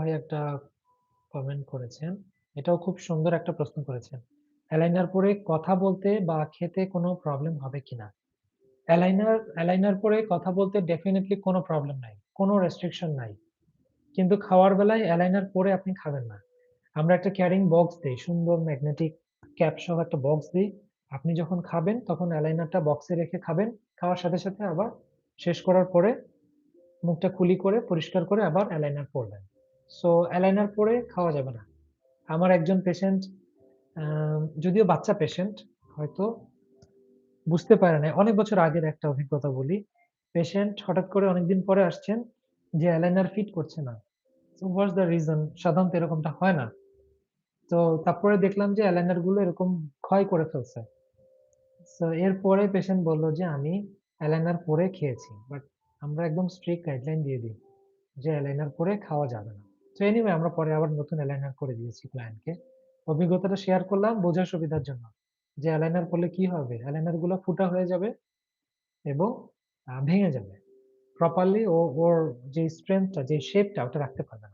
ভাই একটা কমেন্ট করেছেন। এটাও খুব সুন্দর একটা প্রশ্ন করেছেন। অ্যালাইনার পরে কথা বলতে বা খেতে কোনো প্রবলেম হবে কিনা? অ্যালাইনার পরে কথা বলতে ডেফিনিটলি কোনো প্রবলেম নাই। কোনো রেস্ট্রিকশন নাই। কিন্তু খাওয়ার বেলায় অ্যালাইনার পরে আপনি খাবেন না। আমরা একটা ক্যারিং বক্স দেই। সুন্দর ম্যাগনেটিক ক্যাপ সহ একটা বক্স দেই। আপনি যখন খাবেন তখন অ্যালাইনারটা বক্সে রেখে খাবেন। খাওয়ার সাথে, সাথে আবার শেষ করার পরে মুখটা কুলি করে পরিষ্কার করে আবার অ্যালাইনার পরবেন। সো অ্যালাইনার পরে খাওয়া যাবে না। আমার একজন পেশেন্ট আ যদিও বাচ্চা পেশেন্ট হয়তো বুঝতে পারে নাই। অনেক বছর আগের একটা অভিজ্ঞতা বলি। পেশেন্ট হঠাৎ করে অনেকদিন পরে আসছেন যে অ্যালাইনার ফিট করছে না। So what's the reason? সাধারণত এরকমটা হয় না। তো তারপরে দেখলাম যে অ্যালাইনার গুলো এরকম ক্ষয় করে ফেলছে। সো এরপরে পেশেন্ট বলল যে আমি অ্যালাইনার পরে খেয়েছি। বাট আমরা একদম স্ট্রিক্ট গাইডলাইন দিয়ে দিই যে অ্যালাইনার পরে খাওয়া যাবে না। তো এনিওয়ে আমরা পরে আবার নতুন অ্যালাইনার করে দিয়েছি ক্লায়েন্টকে। অভিজ্ঞতাটা শেয়ার করলাম বোঝার সুবিধার জন্য। যে অ্যালাইনার পড়লে কি হবে? অ্যালাইনার গুলো ফুটা হয়ে যাবে এবং ভেঙে যাবে। প্রপারলি ওর যে স্ট্রেংথ টা যে শেপ টা ওটা রাখতে পারবে না।